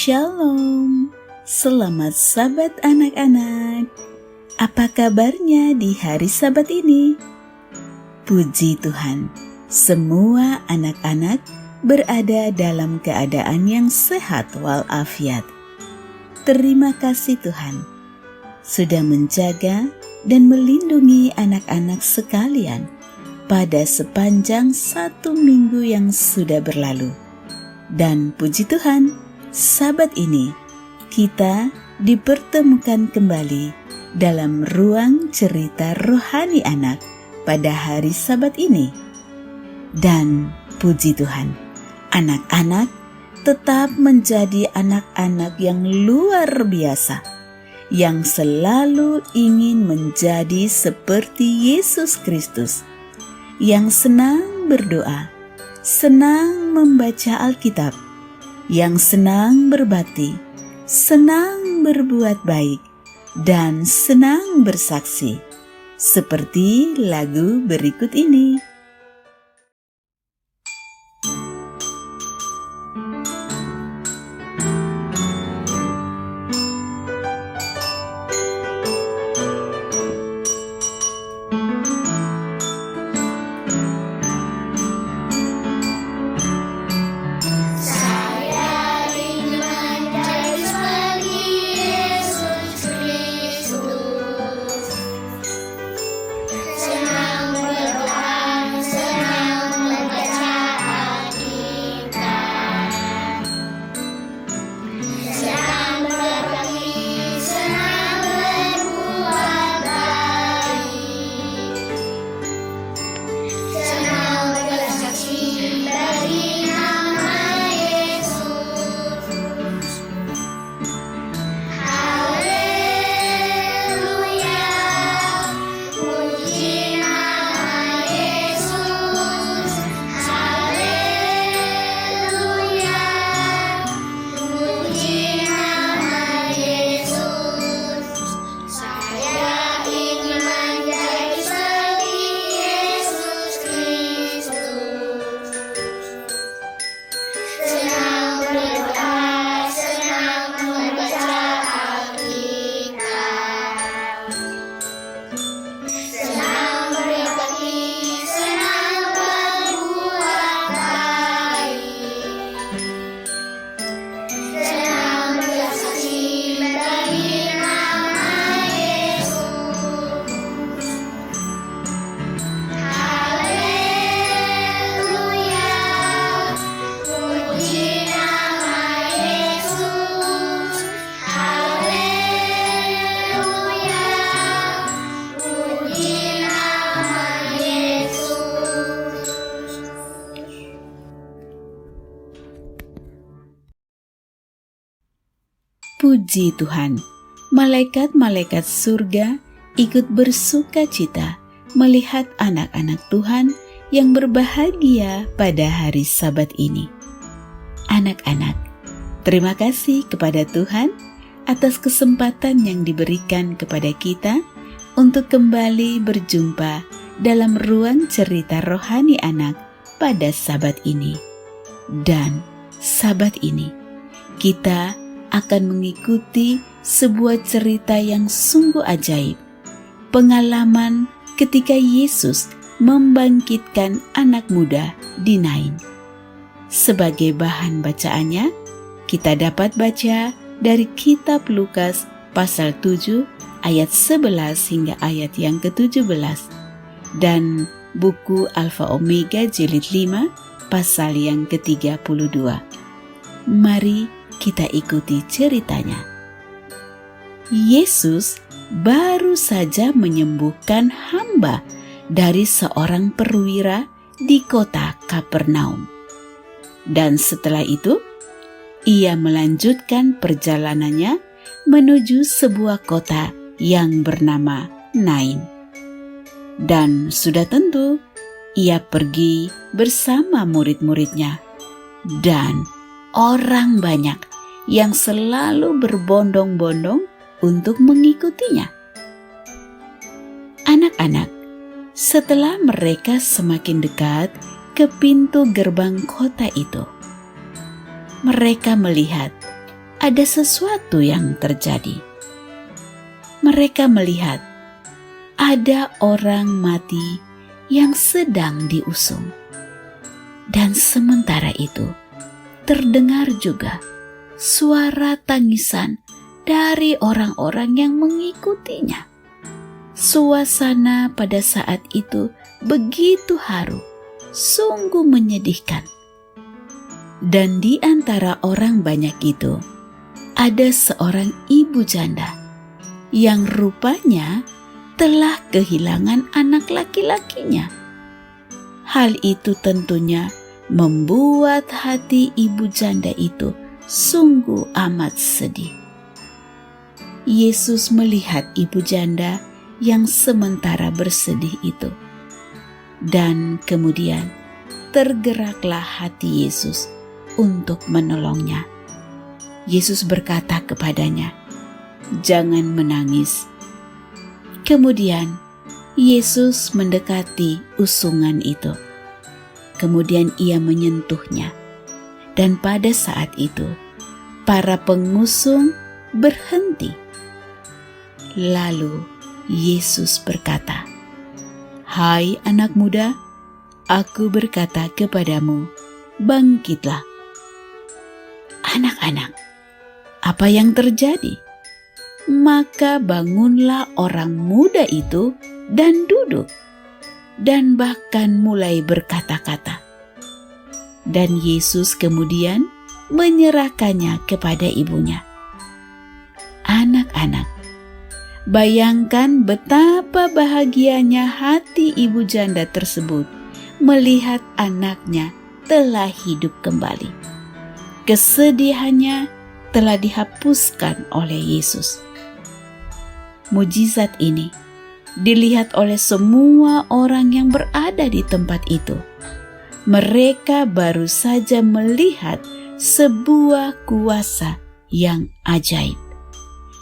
Shalom, selamat Sabat anak-anak. Apa kabarnya di hari Sabat ini? Puji Tuhan, semua anak-anak berada dalam keadaan yang sehat walafiat. Terima kasih Tuhan, sudah menjaga dan melindungi anak-anak sekalian pada sepanjang 1 minggu yang sudah berlalu. Dan puji Tuhan, Sabat ini kita dipertemukan kembali dalam ruang cerita rohani anak pada hari Sabat ini. Dan puji Tuhan, anak-anak tetap menjadi anak-anak yang luar biasa, yang selalu ingin menjadi seperti Yesus Kristus, yang senang berdoa, senang membaca Alkitab, yang senang berbakti, senang berbuat baik, dan senang bersaksi, seperti lagu berikut ini. Puji Tuhan, malaikat-malaikat surga ikut bersuka cita melihat anak-anak Tuhan yang berbahagia pada hari Sabat ini. Anak-anak, terima kasih kepada Tuhan atas kesempatan yang diberikan kepada kita untuk kembali berjumpa dalam ruang cerita rohani anak pada Sabat ini. Dan Sabat ini, kita akan mengikuti sebuah cerita yang sungguh ajaib, pengalaman ketika Yesus membangkitkan anak muda di Nain. Sebagai bahan bacaannya, kita dapat baca dari kitab Lukas pasal 7 ayat 11 hingga ayat yang ke-17 dan buku Alfa Omega jilid 5 pasal yang ke-32. Mari kita ikuti ceritanya. Yesus baru saja menyembuhkan hamba dari seorang perwira di kota Kapernaum. Dan setelah itu, ia melanjutkan perjalanannya menuju sebuah kota yang bernama Nain. Dan sudah tentu, ia pergi bersama murid-muridnya. Dan orang banyak yang selalu berbondong-bondong untuk mengikutinya. Anak-anak, setelah mereka semakin dekat ke pintu gerbang kota itu, mereka melihat ada sesuatu yang terjadi. Mereka melihat ada orang mati yang sedang diusung. Dan sementara itu, terdengar juga suara tangisan dari orang-orang yang mengikutinya. Suasana pada saat itu begitu haru, sungguh menyedihkan. Dan di antara orang banyak itu, ada seorang ibu janda yang rupanya telah kehilangan anak laki-lakinya. Hal itu tentunya membuat hati ibu janda itu sungguh amat sedih. Yesus melihat ibu janda yang sementara bersedih itu, dan kemudian tergeraklah hati Yesus untuk menolongnya. Yesus berkata kepadanya, "Jangan menangis." Kemudian Yesus mendekati usungan itu. Kemudian ia menyentuhnya. Dan pada saat itu, para pengusung berhenti. Lalu Yesus berkata, "Hai anak muda, aku berkata kepadamu, bangkitlah." Anak-anak, apa yang terjadi? Maka bangunlah orang muda itu dan duduk, dan bahkan mulai berkata-kata. Dan Yesus kemudian menyerahkannya kepada ibunya. Anak-anak, bayangkan betapa bahagianya hati ibu janda tersebut melihat anaknya telah hidup kembali. Kesedihannya telah dihapuskan oleh Yesus. Mujizat ini dilihat oleh semua orang yang berada di tempat itu. Mereka baru saja melihat sebuah kuasa yang ajaib.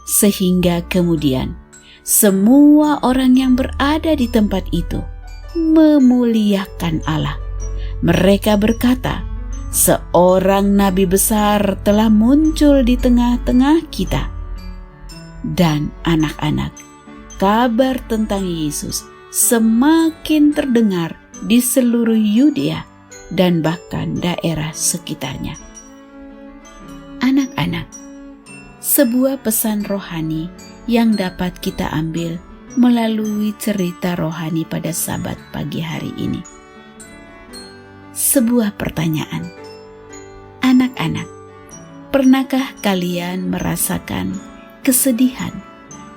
Sehingga kemudian semua orang yang berada di tempat itu memuliakan Allah. Mereka berkata, "Seorang nabi besar telah muncul di tengah-tengah kita." Dan anak-anak, kabar tentang Yesus semakin terdengar di seluruh Yudea dan bahkan daerah sekitarnya. Anak-anak, sebuah pesan rohani yang dapat kita ambil melalui cerita rohani pada Sabat pagi hari ini. Sebuah pertanyaan. Anak-anak, pernahkah kalian merasakan kesedihan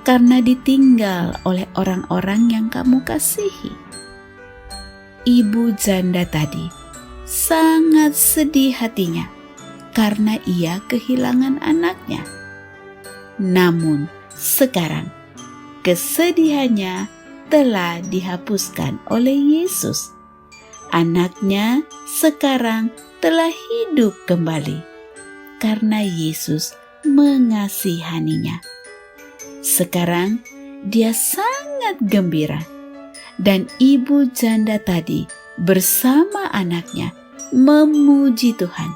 karena ditinggal oleh orang-orang yang kamu kasihi? Ibu janda tadi sangat sedih hatinya karena ia kehilangan anaknya. Namun sekarang kesedihannya telah dihapuskan oleh Yesus. Anaknya sekarang telah hidup kembali karena Yesus mengasihaninya. Sekarang dia sangat gembira, dan ibu janda tadi bersama anaknya memuji Tuhan,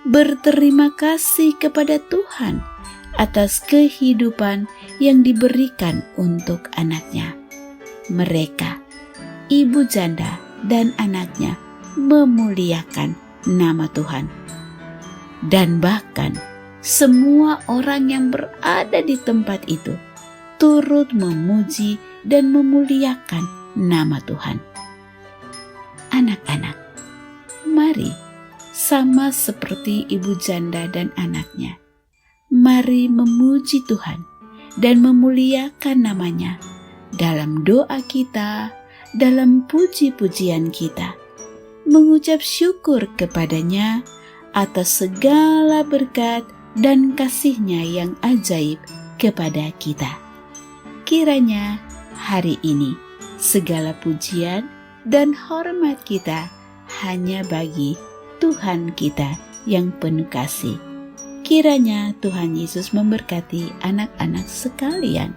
berterima kasih kepada Tuhan atas kehidupan yang diberikan untuk anaknya. Mereka, ibu janda dan anaknya, memuliakan nama Tuhan. Dan bahkan semua orang yang berada di tempat itu turut memuji dan memuliakan nama Tuhan. Anak-anak, mari sama seperti ibu janda dan anaknya, mari memuji Tuhan dan memuliakan namanya dalam doa kita, dalam puji-pujian kita, mengucap syukur kepadanya atas segala berkat dan kasih-Nya yang ajaib kepada kita. Kiranya hari ini segala pujian dan hormat kita hanya bagi Tuhan kita yang penuh kasih. Kiranya Tuhan Yesus memberkati anak-anak sekalian.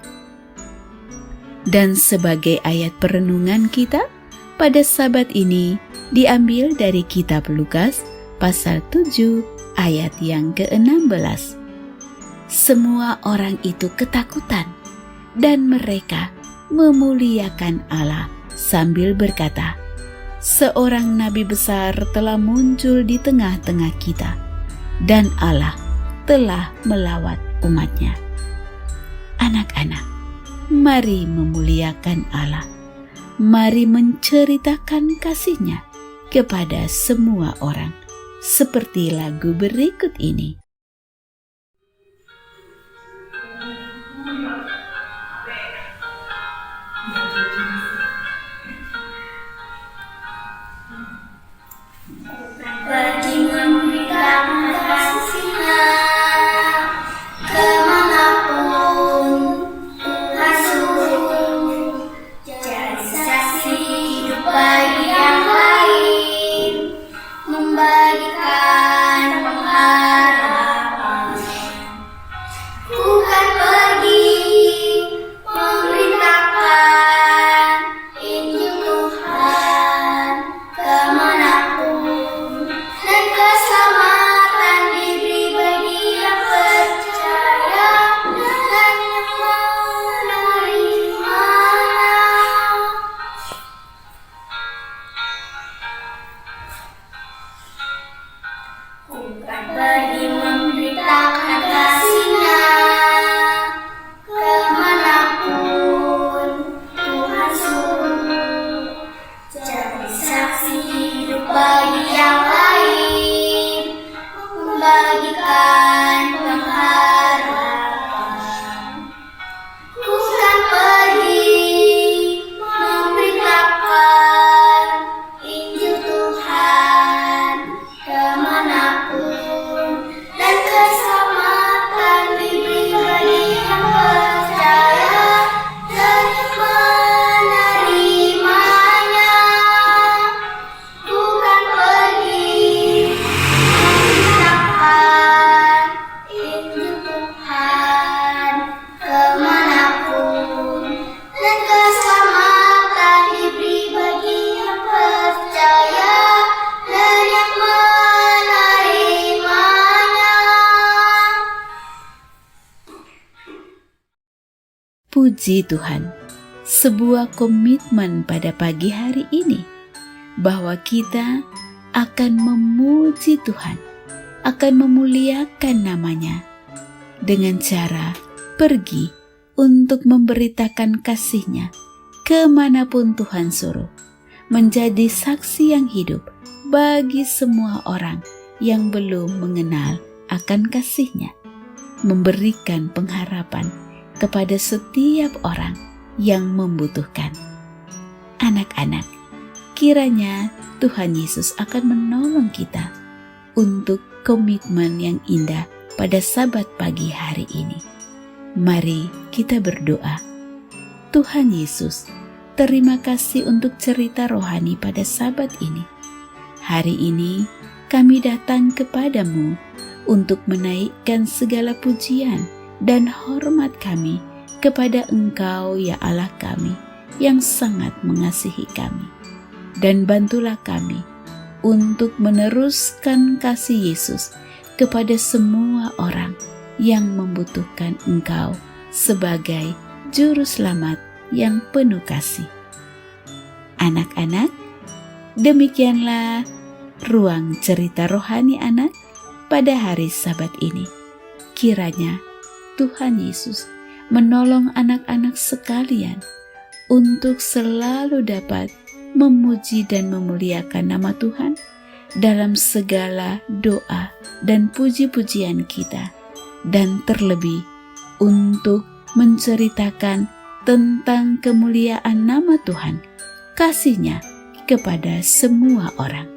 Dan sebagai ayat perenungan kita pada Sabat ini diambil dari kitab Lukas pasal 7 ayat yang ke-16. Semua orang itu ketakutan dan mereka memuliakan Allah sambil berkata, "Seorang nabi besar telah muncul di tengah-tengah kita, dan Allah telah melawat umat-Nya." Anak-anak, mari memuliakan Allah. Mari menceritakan kasih-Nya kepada semua orang, seperti lagu berikut ini. Pergi memberitakan kasih-Nya kemanapun Tuhan suruh, jadi saksi hidup bagi yang lain, membagikan pengharapan. Bukan pergi memberitakan Injil Tuhan kemanapun, dan keselamatan diberi bagi yang percaya dan yang menerimanya. Bukan pergi memberitakan kasih-Nya kemanapun Tuhan suruh, jadi saksi hidup bagi yang lain, membagikan pengharapan. Bukan pergi memberitakan Injil Tuhan kemanapun, dan keselamatan diberi bagi yang percaya dan yang menerimanya. Bukan pergi memberitakan Injil Tuhan kemanapun, dan keselamatan diberi bagi yang percaya dan yang menerimanya. Puji Tuhan, sebuah komitmen pada pagi hari ini bahwa kita akan memuji Tuhan, akan memuliakan nama-Nya dengan cara pergi untuk memberitakan kasih-Nya kemanapun Tuhan suruh, menjadi saksi yang hidup bagi semua orang yang belum mengenal akan kasih-Nya, memberikan pengharapan kepada setiap orang yang membutuhkan. Anak-anak, kiranya Tuhan Yesus akan menolong kita untuk komitmen yang indah pada Sabat pagi hari ini. Mari kita berdoa. Tuhan Yesus, terima kasih untuk cerita rohani pada Sabat ini. Hari ini kami datang kepadamu untuk menaikkan segala pujian dan hormat kami kepada Engkau, ya Allah kami, yang sangat mengasihi kami. Dan bantulah kami untuk meneruskan kasih Yesus kepada semua orang yang membutuhkan Engkau sebagai Juru Selamat yang penuh kasih. Anak-anak, demikianlah ruang cerita rohani anak pada hari Sabat ini. Kiranya Tuhan Yesus menolong anak-anak sekalian untuk selalu dapat memuji dan memuliakan nama Tuhan dalam segala doa dan puji-pujian kita, dan terlebih untuk menceritakan tentang kemuliaan nama Tuhan, kasih-Nya kepada semua orang.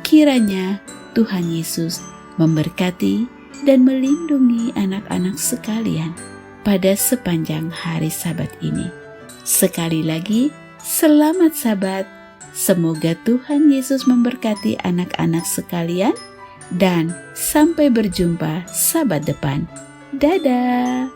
Kiranya Tuhan Yesus memberkati dan melindungi anak-anak sekalian pada sepanjang hari Sabat ini. Sekali lagi, selamat Sabat. Semoga Tuhan Yesus memberkati anak-anak sekalian dan sampai berjumpa Sabat depan. Dadah.